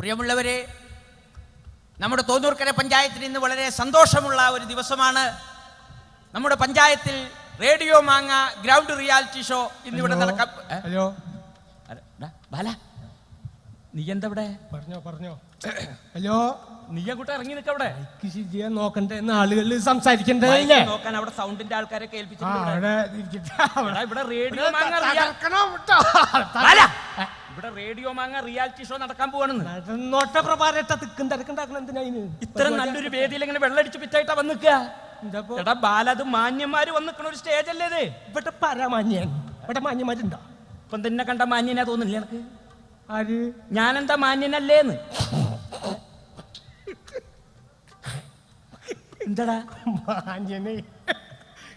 പ്രിയമുള്ളവരെ, നമ്മുടെ തോന്നൂർക്കര പഞ്ചായത്തിന് ഇന്ന് വളരെ സന്തോഷമുള്ള ഒരു ദിവസമാണ്. നമ്മുടെ പഞ്ചായത്തിൽ റേഡിയോ മാങ്ങ ഗ്രൗണ്ട് റിയാലിറ്റി ഷോ ഇന്നിവിടെ നടക്കാം. ഹലോ ബാല, നീ എന്താ ഇവിടെ? പറഞ്ഞോ. ഹലോ, നീ അങ്ങോട്ട് ഇറങ്ങി നിൽക്കവിടെ. നോക്കണ്ടേ, ആളുകൾ സംസാരിക്കണ്ടേ? നോക്കാൻ അവിടെ സൗണ്ടിന്റെ ആൾക്കാരെ കേൾപ്പിച്ചു. ഇവിടെ റേഡിയോ മാങ്ങ റിയാലിറ്റി ഷോ നടക്കാൻ പോവാണെന്ന്. ഇത്ര നല്ലൊരു വേദിയിൽ ഇങ്ങനെ വെള്ളടിച്ച് പിറ്റായിട്ടാ വന്നിക്കുക. എടാ ബാല, അത് മാന്യന്മാര് വന്നിക്കണ ഒരു സ്റ്റേജ് അല്ലേ ഇത്? ഇവിടെ പരമാന്യൻ, ഇവിടെ മാന്യന്മാരുണ്ടോ? ഇപ്പം തന്നെ കണ്ട മാന്യനാ തോന്നില്ല എനിക്ക്. ആര്? ഞാനെന്താ മാന്യനല്ലേന്ന്? എന്താടാ മാന്യനെ?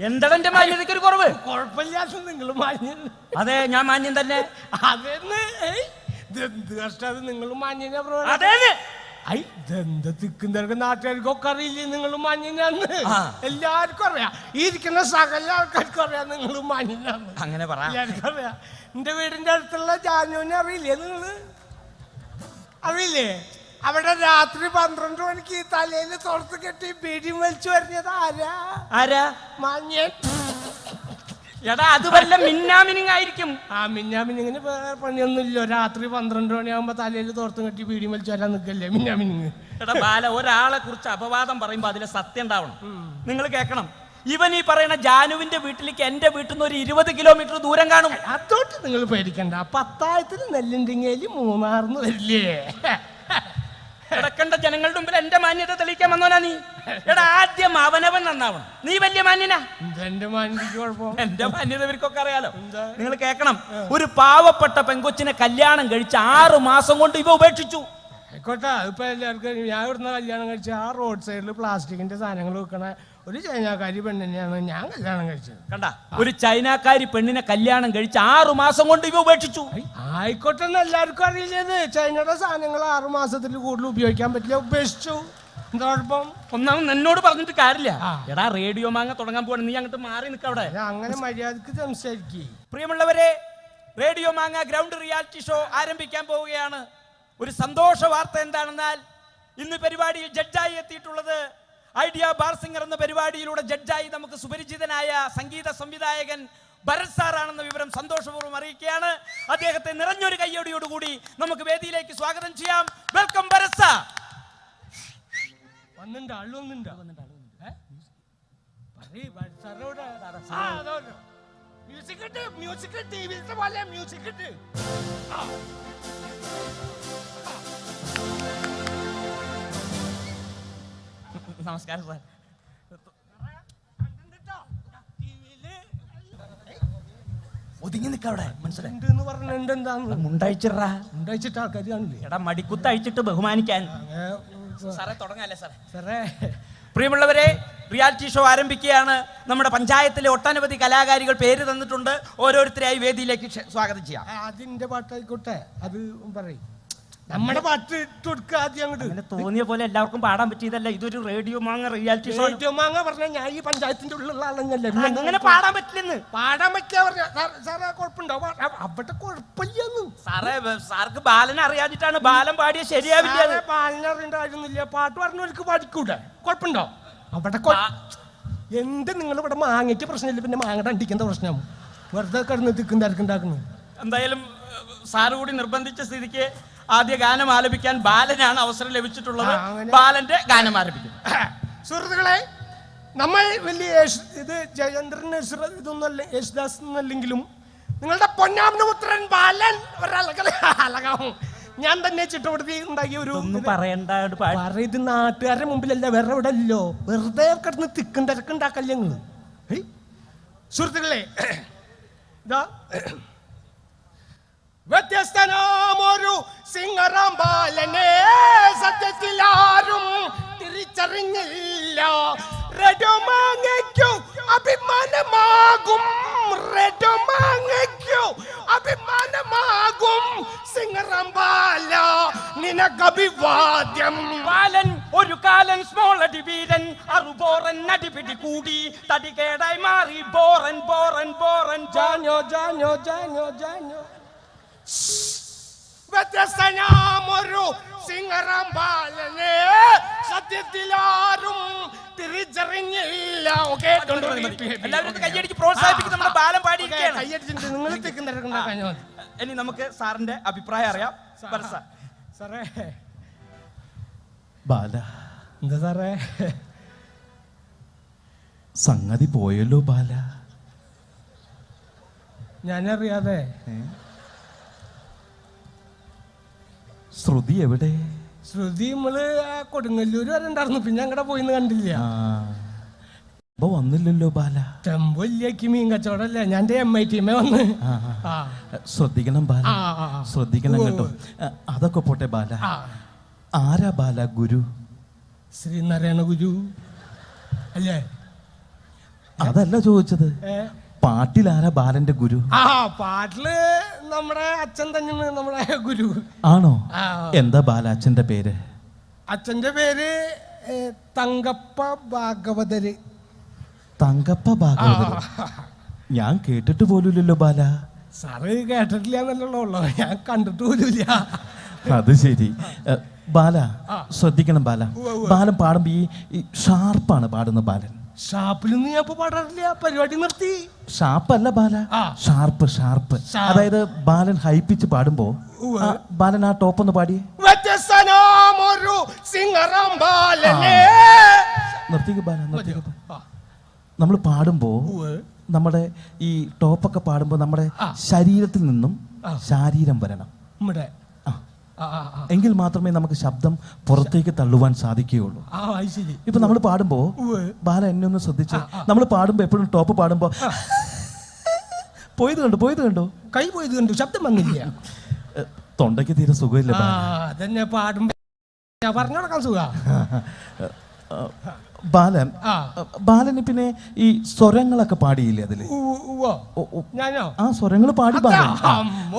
എന്താടാ എന്റെ മാന്യതയ്ക്ക് ഒരു കുറവ്? കുഴപ്പമില്ലാത്ത നിങ്ങൾ മാന്യൻ. അതെ, ഞാൻ മാന്യൻ തന്നെ. അതെന്ന് കഷ്ടത് നിങ്ങൾ മാന്യനെ. തിക്കും തിരക്കും നാട്ടുകാർക്കൊക്കെ അറിയില്ലേ നിങ്ങൾ മാന്യനാന്ന്? എല്ലാവർക്കും അറിയാം, ഇരിക്കുന്ന സകല ആൾക്കാർക്കും അറിയാം നിങ്ങൾ മാന്യനാന്ന്. അങ്ങനെ പറയാം. എല്ലാവർക്കും അറിയാം. എന്റെ വീടിന്റെ അടുത്തുള്ള ജാനുവിനെ അറിയില്ലേ നിങ്ങള്? അറിയില്ലേ? അവിടെ രാത്രി 12 മണിക്ക് തലയിൽ തുറത്ത് കെട്ടി ബീഡി വലിച്ചു വരുന്നത് ആരാ? മാന്യൻ. എടാ, അത് വല്ല മിന്നാമിനിങ് ആയിരിക്കും. ആ മിന്നാമിനിങ്ങിന് പണിയൊന്നുമില്ലോ. രാത്രി 12 മണിയാകുമ്പോ തലയിൽ തോർത്തും കെട്ടി ബീഡി വലിച്ചു വരാൻ നിൽക്കല്ലേ മിന്നാമിനിങ്. എടാ ബാല, ഒരാളെ കുറിച്ച് അപവാദം പറയുമ്പോ അതിലെ സത്യം ഉണ്ടാവണം. നിങ്ങൾ കേൾക്കണം, ഇവൻ ഈ പറയുന്ന ജാനുവിന്റെ വീട്ടിലേക്ക് എന്റെ വീട്ടിൽ നിന്ന് ഒരു 20 കിലോമീറ്റർ ദൂരം കാണും. അതോട്ട് നിങ്ങൾ പേടിക്കണ്ട. 10,000 നെല്ലിണ്ടിങ്ങേലി മൂന്നാർന്ന് വരില്ലേ? കിടക്കേണ്ട ജനങ്ങളുടെ മുമ്പിൽ എന്റെ മാന്യത തെളിയിക്കാൻ വന്നോനാ നീ. എടാ, ആദ്യം അവനവൻ നന്നാവണം. നീ വലിയ മാന്യനാ. എന്റെ മാന്യതയ്ക്ക് കുഴപ്പം? എന്റെ മാന്യത ഇവർക്കൊക്കെ അറിയാലോ. നിങ്ങൾ കേൾക്കണം, ഒരു പാവപ്പെട്ട പെങ്കൊച്ചിനെ കല്യാണം കഴിച്ച് 6 മാസം കൊണ്ട് ഇവ ഉപേക്ഷിച്ചു. ആയിക്കോട്ടെ, ഇപ്പൊ എല്ലാവർക്കും ഞാൻ ഇവിടുന്ന് കല്യാണം കഴിച്ച ആ റോഡ് സൈഡിൽ പ്ലാസ്റ്റിക്കിന്റെ സാധനങ്ങൾ വെക്കണ ഒരു ചൈനക്കാരി പെണ്ണിനെയാണ് ഞാൻ കല്യാണം കഴിച്ചത്. കണ്ട, ഒരു ചൈനക്കാരി പെണ്ണിനെ കല്യാണം കഴിച്ച് 6 മാസം കൊണ്ട് ഇവ ഉപേക്ഷിച്ചു. ആയിക്കോട്ടെ എന്ന് എല്ലാവർക്കും അറിയില്ലത്. ചൈനയുടെ സാധനങ്ങൾ 6 മാസത്തിൽ കൂടുതൽ ഉപയോഗിക്കാൻ പറ്റില്ല, ഉപേക്ഷിച്ചു. എന്താ കുഴപ്പം? ഒന്നാമത് എന്നോട് പറഞ്ഞിട്ട് കാര്യമില്ല. എടാ, റേഡിയോ മാങ്ങ തുടങ്ങാൻ പോവാണ്, നീ അങ്ങോട്ട് മാറി നിൽക്കവിടെ. അങ്ങനെ മര്യാദക്ക് സംസാരിക്കേ. പ്രിയമുള്ളവരെ, റേഡിയോ മാങ്ങ ഗ്രൗണ്ട് റിയാലിറ്റി ഷോ ആരംഭിക്കാൻ പോവുകയാണ്. ഒരു സന്തോഷ വാർത്ത എന്താണെന്നാൽ, ഇന്ന് പരിപാടിയിൽ ജഡ്ജായി എത്തിയിട്ടുള്ളത് ഐഡിയ ബാർ സിംഗർ എന്ന പരിപാടിയിലൂടെ ജഡ്ജായി നമുക്ക് സുപരിചിതനായ സംഗീത സംവിധായകൻ ഭരത് സാറാണെന്ന വിവരം സന്തോഷപൂർവ്വം അറിയിക്കുകയാണ്. അദ്ദേഹത്തെ നിറഞ്ഞൊരു കയ്യോടിയോടുകൂടി നമുക്ക് വേദിയിലേക്ക് സ്വാഗതം ചെയ്യാം. Welcome Bharath sir. നമസ്കാരം സാർ. ഒതുങ്ങി നിൽക്കവിടെ. മനസ്സിലായി? മുണ്ടഴിച്ചിട്ട് ആൾക്കാർ കാണില്ലേ? എടാ, മടിക്കുത്ത് അഴിച്ചിട്ട് ബഹുമാനിക്കാൻ. സാറേ, തുടങ്ങാല്ലേ സാറേ? പ്രിയമുള്ളവരെ, റിയാലിറ്റി ഷോ ആരംഭിക്കുകയാണ്. നമ്മുടെ പഞ്ചായത്തിലെ ഒട്ടനവധി കലാകാരികൾ പേര് തന്നിട്ടുണ്ട്. ഓരോരുത്തരെയായി വേദിയിലേക്ക് സ്വാഗതം ചെയ്യാം. അതിന്റെ പാട്ടായിക്കോട്ടെ, അത് പറയും. നമ്മുടെ പാട്ട് ഇട്ട് കൊടുക്കുക ആദ്യം. അങ്ങോട്ട് തോന്നിയ പോലെ എല്ലാവർക്കും പാടാൻ പറ്റിയതല്ല. ഇതൊരു റേഡിയോ മാങ്ങ റിയാലിറ്റി ഷോ. റേഡിയോ മാങ്ങ പറഞ്ഞാൽ ഞാൻ ഈ പഞ്ചായത്തിന്റെ ഉള്ളിലുള്ള ആളെന്നല്ല. അങ്ങനെ പാടാൻ പറ്റില്ലെന്ന്. പാടാൻ പറ്റിയ സാറേ കുഴപ്പമുണ്ടോ? അവിടെ കുഴപ്പമില്ലെന്ന്. സാറേ, സാർക്ക് ബാലനെ അറിയാതിട്ടാണ്. ബാലൻ പാടിയ ശരിയാവില്ല. ബാലനെ അറിയേണ്ട കാര്യമൊന്നുമില്ല. പാട്ട് പറഞ്ഞവർക്ക് പഠിക്കൂടെ? കുഴപ്പമുണ്ടോ? അവിടെ എന്ത് നിങ്ങൾ ഇവിടെ മാങ്ങയ്ക്ക് പ്രശ്നമില്ല, പിന്നെ മാങ്ങയുടെ അണ്ടിക്കേണ്ട പ്രശ്നം. വെറുതെ കിടന്ന് തിക്കും തിരക്കുണ്ടാക്കുന്നു. എന്തായാലും സാറ് കൂടി നിർബന്ധിച്ച സ്ഥിതിക്ക് ആദ്യ ഗാനം ആലപിക്കാൻ ബാലനാണ് അവസരം ലഭിച്ചിട്ടുള്ളത്. ബാലന്റെ ഗാനം ആലപിക്കും. സുഹൃത്തുക്കളെ, നമ്മൾ വലിയ ഇത് ജയേന്ദ്രൻ ഇതൊന്നല്ല, യേശുദാസ് എന്നല്ലെങ്കിലും നിങ്ങളുടെ പൊന്നാമനപുത്രൻ ബാലൻ ഒരളകാവും. ഞാൻ തന്നെ ചിട്ടപ്പെടുത്തി ഉണ്ടാക്കിയ ഒരു ഇത് നാട്ടുകാരുടെ മുമ്പിലല്ല, വേറെ എവിടെ അല്ലോ. വെറുതെ കിടന്ന് തിക്കും തിരക്കുണ്ടാക്കല്ലേ നിങ്ങള്. സുഹൃത്തുക്കളെ, ഇതാ വ്യത്യസ്തനാമൊരു സിംഗറാം ബാലനെ സത്യത്തിൽ ആരും തിരിച്ചറിഞ്ഞില്ല. റെഡോ മാങ്ങയ്ക്കു അഭിമാനമാകും, റെഡോ മാങ്ങയ്ക്കു അഭിമാനമാകും. സിംഗറാം ബാല, നിനക്കഭിവാദ്യം. ബാലൻ ഒരു കാലൻ സ്മോൾ അടി വീരൻ, അറുബോറൻ അടിപിടി കൂടി തടികേടായി മാറി ബോറൻ ബോറൻ ബോറൻ. ജാനോ ജാനോ ജാനോ ജാനോ. വ്യത്യസ്തനാമൊരു സിംഗ ബാലനെ സത്യത്തിലാരും തിരിച്ചറിഞ്ഞില്ല. ഓക്കേ, എല്ലാവരും ഒന്ന് കൈയടിച്ച് പ്രോത്സാഹിപ്പിക്കും. നമ്മുടെ ബാലൻ പാടിയിരിക്കുകയാണ്. കൈയടിച്ചിട്ട് നിങ്ങൾ തിക്കുന്നതിരക്കണ്ട. ഇനി നമുക്ക് സാറിന്റെ അഭിപ്രായം അറിയാം. സാറേ ബാല, എന്താ സാറേ സംഗതി പോയല്ലോ ബാല. ഞാനറിയാതെ ശ്രുതി എവിടെ? ശ്രുതി നമ്മള് കൊടുങ്ങല്ലൂര് വരെ ഉണ്ടായിരുന്നു, പിന്നെ അങ്ങടെ പോയിന്ന് കണ്ടില്ല. അപ്പൊ വന്നില്ലല്ലോ ബാല. ടെമ്പോ ഇല്ലേക്ക് മീൻ കച്ചവടല്ലേ, ഞാൻ MIT വന്ന്. ശ്രദ്ധിക്കണം ബാല, ശ്രദ്ധിക്കണം കേട്ടോ. അതൊക്കെ പോട്ടെ ബാല, ആരാ ബാല ഗുരു? ശ്രീനാരായണ ഗുരു അല്ലേ? അതല്ല ചോദിച്ചത്, പാട്ടിലാരാ ബാലന്റെ ഗുരു? പാട്ടില് നമ്മുടെ അച്ഛൻ തന്നെയാണ് നമ്മുടെ ഗുരു. ആണോ? എന്താ ബാല അച്ഛന്റെ പേര്? അച്ഛന്റെ പേര് തങ്കപ്പ ഭാഗവതര്. തങ്കപ്പ ഭാഗവതര്? ഞാൻ കേട്ടിട്ട് പോലുമില്ലല്ലോ ബാല. സാറ് കേട്ടിട്ടില്ല എന്നല്ലോ ഉള്ളു, ഞാൻ കണ്ടിട്ട് പോലുമില്ല. അത് ശരി ബാല, ശ്രദ്ധിക്കണം ബാല. ബാലൻ പാടുമ്പോ ഈ ഷാർപ്പാണ് പാടുന്ന ബാലൻ. ഷാപ്പിലൊന്നും ഞാൻ ഇപ്പൊ പാടാറില്ല, പരിപാടി നിർത്തി. ഷാർപ്പല്ല ബാല, ഷാർപ്പ് ഷാർപ്പ്. അതായത് ബാലൻ ഹൈപ്പിച്ച് പാടുമ്പോ ബാലൻ ആ ടോപ്പ് ഒന്ന് പാടിയേ. നിർത്തിക്ക് ബാല, നിർത്തിക്ക്. നമ്മൾ പാടുമ്പോ നമ്മുടെ ഈ ടോപ്പൊക്കെ പാടുമ്പോ നമ്മുടെ ശരീരത്തിൽ നിന്നും ശാരീരം വരണം. എങ്കിൽ മാത്രമേ നമുക്ക് ശബ്ദം പുറത്തേക്ക് തള്ളുവാൻ സാധിക്കുകയുള്ളൂ. ഇപ്പൊ നമ്മൾ പാടുമ്പോ ബാല എന്നെ ഒന്ന് ശ്രദ്ധിച്ച്, നമ്മൾ പാടുമ്പോ എപ്പോഴും ടോപ്പ് പാടുമ്പോ പോയത് കണ്ടോ കൈ പോയത് കണ്ടു, ശബ്ദം വന്നില്ല. തൊണ്ടയ്ക്ക് തീരെ സുഖമില്ല അതന്നെ പാടുമ്പോ പറഞ്ഞു കൊടുക്കാൻ സുഖ. ബാലന് പിന്നെ ഈ സ്വരങ്ങളൊക്കെ പാടിയില്ലേ അതില്? ആ സ്വരങ്ങൾ പാടി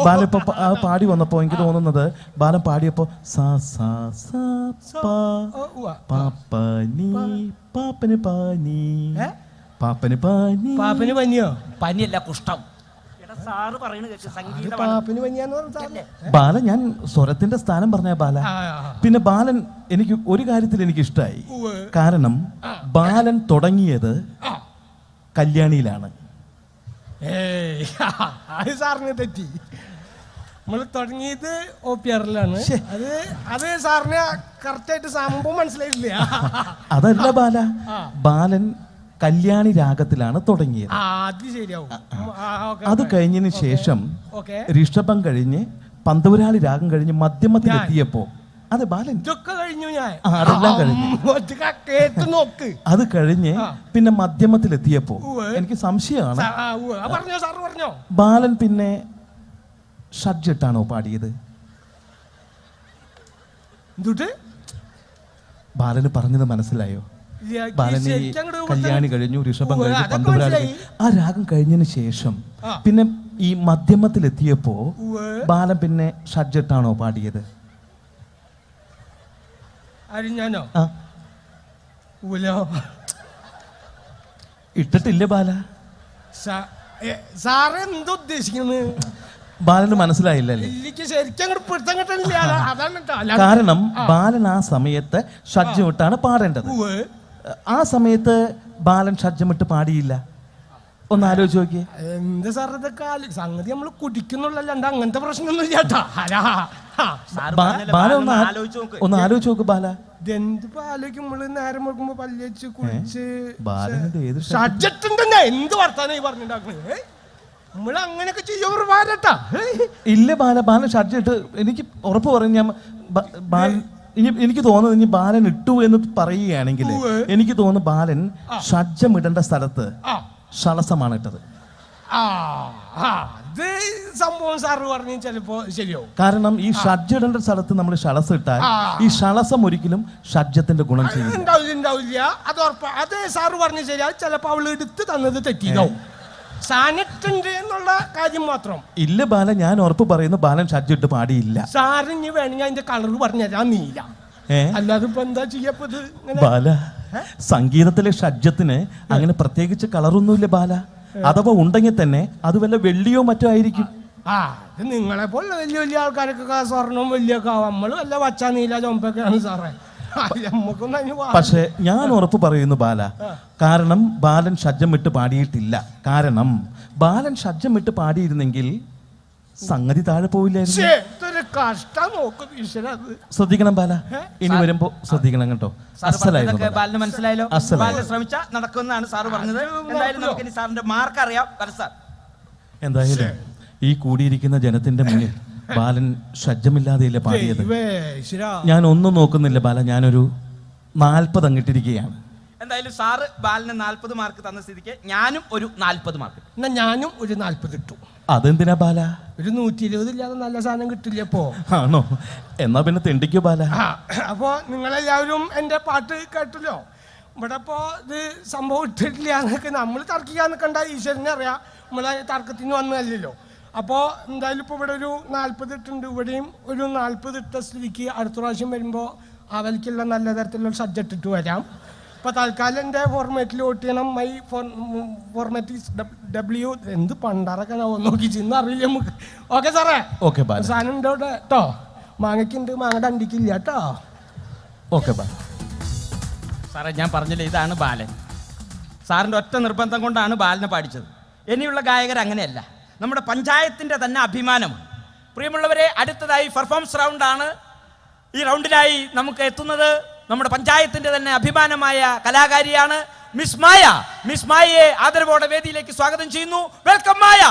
ബാലൻ ഇപ്പൊ പാടി വന്നപ്പോ എനിക്ക് തോന്നുന്നത് ബാലൻ പാടിയപ്പോ സാ സാ സാ പാപ്പനി പാപ്പന് പാനി പാപ്പന് പാനി. പാപ്പന് പനിയോ? പനിയല്ല, കുഷ്ഠം. ബാല, ഞാൻ സ്വരത്തിന്റെ സ്ഥാനം പറഞ്ഞ ബാല. പിന്നെ ബാലൻ എനിക്ക് ഒരു കാര്യത്തിൽ എനിക്ക് ഇഷ്ടമായി. കാരണം ബാലൻ തുടങ്ങിയത് കല്യാണിയിലാണ്. സാറിന് തെറ്റി. നമ്മൾ തുടങ്ങിയത് OPR-ലാണ്. അത് സാറിന് കറക്റ്റായിട്ട് സംഭവം മനസ്സിലായിട്ടില്ല. അതല്ല ബാല, ബാലൻ കല്യാണി രാഗത്തിലാണ് തുടങ്ങിയത്. അത് കഴിഞ്ഞതിന് ശേഷം ഋഷഭം കഴിഞ്ഞ് പന്തപുരാളി രാഗം കഴിഞ്ഞ് മധ്യമത്തിലെത്തിയപ്പോ അതെ ബാലൻ കഴിഞ്ഞു. ഞാൻ അതെല്ലാം കഴിഞ്ഞു. അത് കഴിഞ്ഞ് പിന്നെ മധ്യമത്തിലെത്തിയപ്പോ എനിക്ക് സംശയമാണ്, ബാലൻ പിന്നെ ഷഡ്ജെട്ടാണോ പാടിയത്? ബാലന് പറഞ്ഞത് മനസ്സിലായോ? ബാലന് കല്യാണി കഴിഞ്ഞു, ഋഷഭം കഴിഞ്ഞു, പന്തപുരാളി. ആ രാഗം കഴിഞ്ഞതിന് ശേഷം പിന്നെ ഈ മധ്യമത്തിലെത്തിയപ്പോ ബാലൻ പിന്നെ ഷഡ്ജെട്ടാണോ പാടിയത്? ഇട്ടിട്ടില്ല ബാല. സാറ് എന്തുദ്ദേശിക്കുന്നത്? ബാലന് മനസ്സിലായില്ലല്ലേ? കാരണം ബാലൻ ആ സമയത്ത് ഷഡ്ജമിട്ടാണ് പാടേണ്ടത്. ആ സമയത്ത് ബാലൻ ഷഡ്ജമിട്ട് പാടിയില്ല. ഒന്ന് ആലോചിച്ച് നോക്കിയേ. എന്ത് സാർ ഇതൊക്കെ സംഗതി നമ്മൾ കുടിക്കുന്നുള്ളല്ല, അങ്ങനത്തെ പ്രശ്നമൊന്നും ഇല്ലാട്ടാ. ബാല ഒന്ന് ആലോചിച്ച് നോക്ക് ബാല. എന്ത് ആലോചിക്കും നമ്മള് നേരം വെക്കുമ്പോ പല്ലിച്ച് കുടിച്ച് ബാലന്റെ ഏത് എന്ത് വർത്താനം പറഞ്ഞിട്ടുണ്ടാക്കുന്നത്? നമ്മള് അങ്ങനെയൊക്കെ ചെയ്യാ. ഇല്ല ബാല, ബാലൻ ഷഡ്ജമിട്ട് എനിക്ക് ഉറപ്പ് പറയും. ഞാൻ എനിക്ക് തോന്നുന്നത് ഇനി ബാലൻ ഇട്ടു എന്ന് പറയുകയാണെങ്കിൽ എനിക്ക് തോന്നുന്നു ബാലൻ ഷഡ്ജം ഇടേണ്ട സ്ഥലത്ത് ഷളസമാണ് ഇട്ടത്. സംഭവം സാറ് പറഞ്ഞു ചിലപ്പോ ശരിയാവും. കാരണം ഈ ഷഡ്ജമിടേണ്ട സ്ഥലത്ത് നമ്മൾ ഷളസം ഇട്ടാൽ ഈ ഷളസം ഒരിക്കലും ഷഡ്ജത്തിന്റെ ഗുണം ഉണ്ടാവില്ല. അത് ഉറപ്പാ. അത് സാറ് പറഞ്ഞു ശരിയാ. ചിലപ്പോ അവള് എടുത്ത് തന്നത് തെറ്റിയതാവും. സാനിട്ടുണ്ട് എന്നുള്ള കാര്യം മാത്രം. ഇല്ല ബാല, ഞാൻ ഉറപ്പ് പറയുന്നു ബാലൻ ഷഡ്ജിട്ട് പാടിയില്ല. സാറിന് വേണമെങ്കിൽ അതിന്റെ കളർ പറഞ്ഞുതരാൻ നീല. അല്ലാതെ ഇപ്പൊ എന്താ ചെയ്യപ്പത്? ബാല, സംഗീതത്തിലെ ഷഡ്ജത്തിന് അങ്ങനെ പ്രത്യേകിച്ച് കളറൊന്നുമില്ല ബാല. അഥവാ ഉണ്ടെങ്കിൽ തന്നെ അത് വല്ല വെള്ളിയോ മറ്റോ ആയിരിക്കും. നിങ്ങളെ പോലെ വലിയ വലിയ ആൾക്കാരൊക്കെ സ്വർണം വലിയൊക്കെ ആവും. നമ്മള് വല്ല വച്ചാ നീല ചുമപ്പൊക്കെയാണ് സാറേ. നമുക്കൊന്നും അതിന് പക്ഷെ ഞാൻ ഉറപ്പ് പറയുന്നു ബാല, കാരണം ബാലൻ ഷഡ്ജം വിട്ട് പാടിയിട്ടില്ല. കാരണം ബാലൻ ഷഡ്ജം വിട്ട് പാടിയിരുന്നെങ്കിൽ സംഗതി താഴെ പോവില്ലായിരുന്നു. എന്തൊരു കഷ്ടം നോക്കും ഈശ്വര. ശ്രദ്ധിക്കണം ബാല, ഇനി വരുമ്പോ ശ്രദ്ധിക്കണം കേട്ടോ. അസലായിരുന്നു ബാലിന് മനസ്സിലായല്ലോ. അസലായി. ബാലിന് ശ്രമിച്ചാൽ നടക്കുമെന്നാണ് സാറ് പറഞ്ഞത്. എന്തായാലും നമുക്ക് ഇനി സാറിന്റെ മാർക്ക് അറിയാം. സാർ എന്തായാലും ഈ കൂടിയിരിക്കുന്ന ജനത്തിന്റെ മുന്നിൽ ബാലൻ ഷഡ്ജമില്ലാതെയല്ലേ പാടിയത്. ഞാൻ ഒന്നും നോക്കുന്നില്ല ബാല, ഞാനൊരു 40 അങ്ങിട്ടിരിക്കുകയാണ്. എന്തായാലും സാറ് ബാലിന് 40 മാർക്ക് തന്ന സ്ഥിതിക്ക് ഞാനും ഒരു 40 മാർക്ക്. എന്നാ ഞാനും ഒരു 40 ഇട്ടു. അതെന്തിനാ ബാല? ഒരു 120 ഇല്ലാതെ നല്ല സാധനം കിട്ടില്ല ഇപ്പോ. ആണോ? എന്നാ പിന്നെ തെണ്ടിക്കോ ബാല. അപ്പോ നിങ്ങളെല്ലാവരും എൻ്റെ പാട്ട് കേട്ടല്ലോ. ഇവിടെ ഇപ്പോ ഇത് സംഭവം ഇട്ടിട്ടില്ല എന്നൊക്കെ നമ്മൾ തർക്കിക്കാൻ നിൽക്കണ്ട, ഈശ്വരനെ അറിയാം. നമ്മളെ തർക്കത്തിന് വന്നതല്ലല്ലോ. അപ്പോൾ എന്തായാലും ഇപ്പോൾ ഇവിടെ ഒരു 40 ഇട്ടുണ്ട്. ഇവിടെയും ഒരു 40 ഇട്ട സ്ഥിതിക്ക് അടുത്ത പ്രാവശ്യം വരുമ്പോൾ അവൽക്കുള്ള നല്ല തരത്തിലുള്ള സബ്ജക്റ്റ് ഇട്ട് വരാം. ഇപ്പോൾ തൽക്കാലം എൻ്റെ ഫോർമാറ്റിൽ വോട്ട് ചെയ്യണം. My format W. എന്ത് പണ്ടാറൊക്കെ നോക്കി ചെന്ന് അറിയില്ല നമുക്ക്. ഓക്കെ സാറേ. ഓക്കെ ബാല. സാധനം ഉണ്ട് ഇവിടെ കേട്ടോ. മാങ്ങയ്ക്കുണ്ട്, മാങ്ങയുടെ അണ്ടിക്കില്ല കേട്ടോ. ഓക്കെ ബാല. സാറേ ഞാൻ പറഞ്ഞില്ലേ, ഇതാണ് ബാലൻ. സാറിൻ്റെ ഒറ്റ നിർബന്ധം കൊണ്ടാണ് ബാലനെ പാടിച്ചത്. ഇനിയുള്ള ഗായകർ അങ്ങനെയല്ല, നമ്മുടെ പഞ്ചായത്തിൻ്റെ തന്നെ അഭിമാനമാണ്. പ്രിയമുള്ളവരെ, അടുത്തതായി പെർഫോമൻസ് റൗണ്ടാണ്. ഈ റൗണ്ടിനായി നമുക്ക് എത്തുന്നത് നമ്മുടെ പഞ്ചായത്തിൻ്റെ തന്നെ അഭിമാനമായ കലാകാരിയാണ് മിസ് മായ. മിസ് മായയെ ആദരവോടെ വേദിയിലേക്ക് സ്വാഗതം ചെയ്യുന്നു. വെൽക്കം മായ.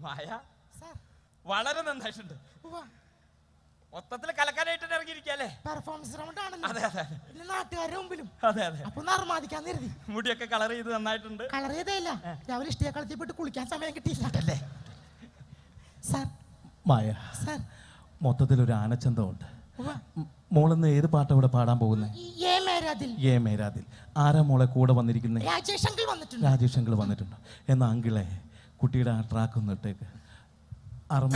മായ വളരെ നന്നായിട്ടുണ്ട്. മൊത്തത്തിൽ കലക്കാനായിട്ട് ഇറങ്ങിയിരിക്കല്ലേ. പെർഫോമൻസ് റൗണ്ട് ആണല്ലോ. അതെ അതെ നാട്ടുകാരുടെ മുമ്പിലും. അതെ അതെ. അപ്പൊ നർമാദിക്കാൻ കരുതി മുടിയൊക്കെ കളർ ചെയ്ത് നന്നായിട്ടുണ്ട്. കളർ ചെയ്തല്ല, രാവിലെ ഇഷ്ടിക കളത്തിൽ പോയിട്ട് കുളിക്കാൻ സമയം കിട്ടിയില്ലേ സാർ. മായ, സാർ മൊത്തത്തിലൊരു ആനച്ചന്തമുണ്ട്. മോളിന്ന് ഏത് പാട്ടാ ഇവിടെ പാടാൻ പോകുന്നത്? ഏ മേരാതിൽ. ആരാ മോളെ കൂടെ വന്നിരിക്കുന്നത്? രാജേഷ് അങ്കിൾ വന്നിട്ടുണ്ട്. രാജേഷ് അങ്കിൾ വന്നിട്ടുണ്ട്. എന്നാ അങ്കിളെ കുട്ടിയുടെ ആ ട്രാക്ക് ഒന്ന് ഇട്ടേക്ക്. അറമ്മ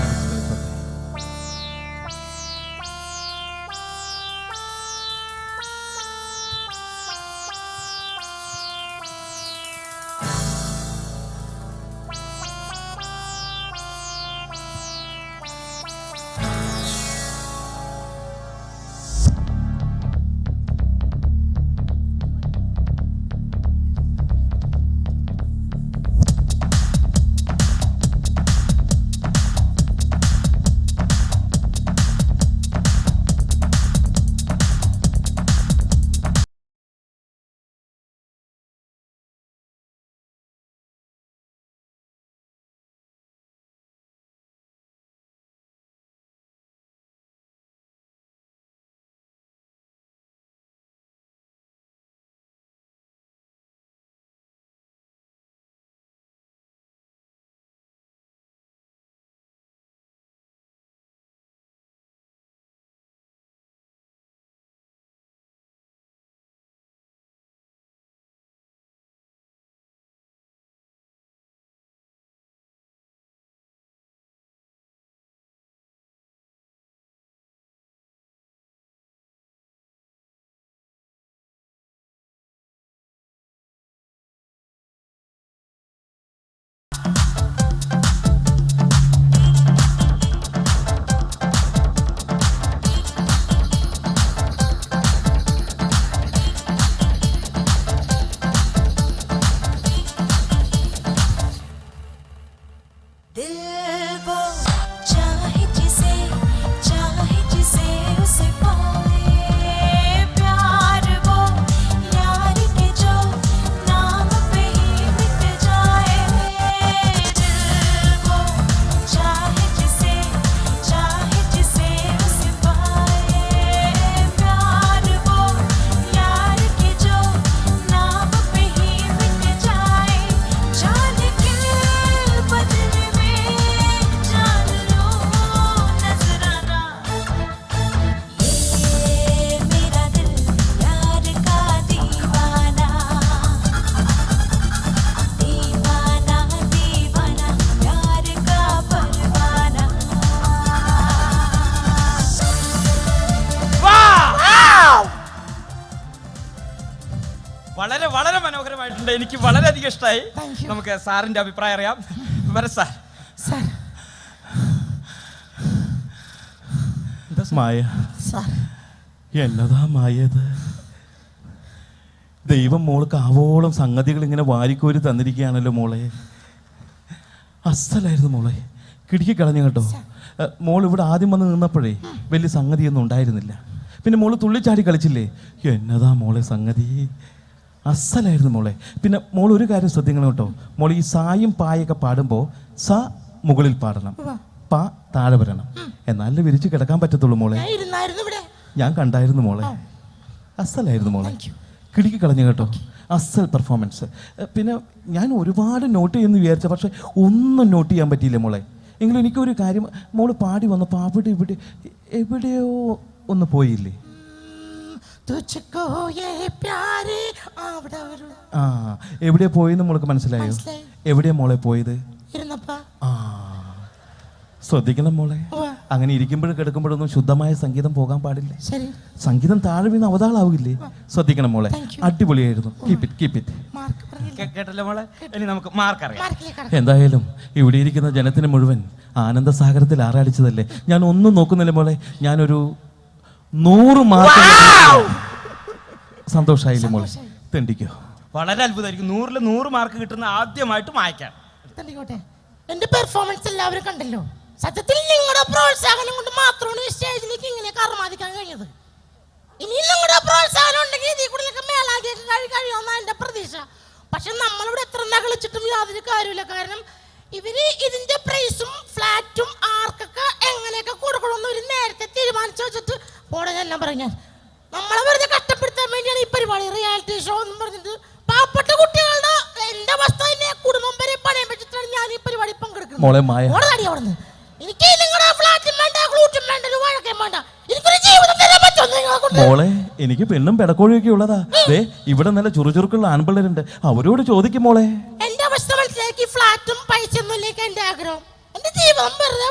ചെയ്തിട്ടുണ്ട്. എനിക്ക് വളരെയധികം ഇഷ്ടമായി. Thank you. നമുക്ക് സാറിന്റെ അഭിപ്രായം അറിയാം. വരാം സാർ. സാർ മായ, സാർ എന്നതാ മായത്? ദൈവം മോൾക്ക് ആവോളം സംഗതികൾ ഇങ്ങനെ വാരിക്കോരി തന്നിരിക്കുകയാണല്ലോ മോളെ. അസലായിരുന്നു മോളെ, കിടുക്കി കളഞ്ഞു കേട്ടോ. മോൾ ഇവിടെ ആദ്യം വന്ന് നിന്നപ്പോഴേ വലിയ സംഗതിയൊന്നും ഉണ്ടായിരുന്നില്ല. പിന്നെ മോള് തുള്ളിച്ചാടി കളിച്ചില്ലേ, എന്നതാ മോളെ സംഗതി, അസലായിരുന്നു മോളെ. പിന്നെ മോൾ ഒരു കാര്യം ശ്രദ്ധിക്കണം കേട്ടോ, മോൾ ഈ സായും പായൊക്കെ പാടുമ്പോൾ സ മുകളിൽ പാടണം, പ താഴെ വരണം, എന്നാലേ വിരിച്ച് കിടക്കാൻ പറ്റത്തുള്ളൂ മോളെ. ഞാൻ ഇരുന്നായിരുന്നു ഇവിടെ. ഞാൻ കണ്ടായിരുന്നു മോളെ, അസലായിരുന്നു മോളെ, കിടുക്കി കളഞ്ഞു കേട്ടോ, അസൽ പെർഫോമൻസ്. പിന്നെ ഞാൻ ഒരുപാട് നോട്ട് ചെയ്യുമെന്ന് വിചാരിച്ച, പക്ഷെ ഒന്നും നോട്ട് ചെയ്യാൻ പറ്റിയില്ല മോളെ. എങ്കിലും എനിക്കൊരു കാര്യം, മോള് പാടി വന്നപ്പോൾ അവിടെ ഇവിടെ എവിടെയോ ഒന്ന് പോയില്ലേ? ആ, എവിടെയാ പോയെന്ന് മോൾക്ക് മനസ്സിലായോ? എവിടെയാ മോളെ പോയത്? ആ, ശ്രദ്ധിക്കണം മോളെ. അങ്ങനെ ഇരിക്കുമ്പോഴും കിടക്കുമ്പോഴൊന്നും ശുദ്ധമായ സംഗീതം പോകാൻ പാടില്ല. സംഗീതം താഴെ വീണ് അവതാളാവില്ലേ? ശ്രദ്ധിക്കണം മോളെ. അടിപൊളിയായിരുന്നു. Keep it. കേട്ടല്ലോ മോളെ. ഇനി നമുക്ക് മാർക്ക് അറിയാം. എന്തായാലും ഇവിടെ ഇരിക്കുന്ന ജനത്തിന് മുഴുവൻ ആനന്ദസാഗരത്തിൽ ആറാടിച്ചതല്ലേ. ഞാൻ ഒന്നും നോക്കുന്നില്ല മോളെ. ഞാനൊരു 100 മാർക്ക്. സന്തോഷായില്ലേ മോളെ? തെണ്ടിക്കോ. വളരെ അത്ഭുതമായിരിക്കും. 100-ൽ 100 മാർക്ക് കിട്ടുന്ന ആദ്യമായിട്ട് മായ്ക്കാം. എന്റെ പെർഫോമൻസ് എല്ലാവരും കണ്ടല്ലോ. സത്യത്തിൽ നിങ്ങളുടെ പ്രോത്സാഹനം കൊണ്ട് മാത്രമാണ് ഈ സ്റ്റേജിലേക്ക് ഇങ്ങനെ കർമാദിക്കാൻ കഴിഞ്ഞത്. ഇനി നിങ്ങളുടെ പ്രോത്സാഹനം ഉണ്ടെങ്കിൽ ഇതിൽ കൂടുതലൊക്കെ മേലാകിയൊക്കെ കഴിയുമെന്നാണ് എന്റെ പ്രതീക്ഷ. പക്ഷെ നമ്മളിവിടെ എത്ര നകളിച്ചിട്ടും യാതൊരു കാര്യമില്ല. കാരണം ഇവര് ഇതിന്റെ പ്രൈസും ഫ്ലാറ്റും ആർക്കൊക്കെ എങ്ങനെയൊക്കെ കൊടുക്കണമെന്ന് ഒരു നേരത്തെ തീരുമാനിച്ചു വെച്ചിട്ട് പോടെല്ലാം പറഞ്ഞാൽ നമ്മളെ വെറുതെ കഷ്ടപ്പെടുത്താൻ വേണ്ടിയാണ് ഈ പരിപാടി, റിയാലിറ്റി ഷോ എന്നും പറഞ്ഞിട്ട്. പാവപ്പെട്ട കുട്ടികളുടെ എന്റെ വസ്തുവിനെ കുടുംബം വരെ പണയം വെച്ചിട്ടാണ് ഞാൻ ഈ പരിപാടി പങ്കെടുക്കുന്നത്. എനിക്ക് നിങ്ങളുടെ ഫ്ലാറ്റും വേണ്ട, ഗ്ലൂറ്റും വേണ്ട, ഒരു വഴക്കേം വേണ്ട. എനിക്കൊരു ജീവിതം തരാൻ പറ്റുമോ? മോളെ, എനിക്ക് പെണ്ണും പെടക്കോഴിയൊക്കെ ഉള്ളതാ. ഇവിടെ നല്ല ചുറുചുറുക്കുള്ള ആൺപിള്ളേരുണ്ട്, അവരോട് ചോദിക്കും മോളെ. എന്റെ അവസ്ഥ മനസ്സിലാക്കി. ഫ്ലാറ്റും പൈസ ഒന്നുമില്ലേക്ക് എന്റെ ആഗ്രഹം. എന്റെ ജീവിതം വെറുതെ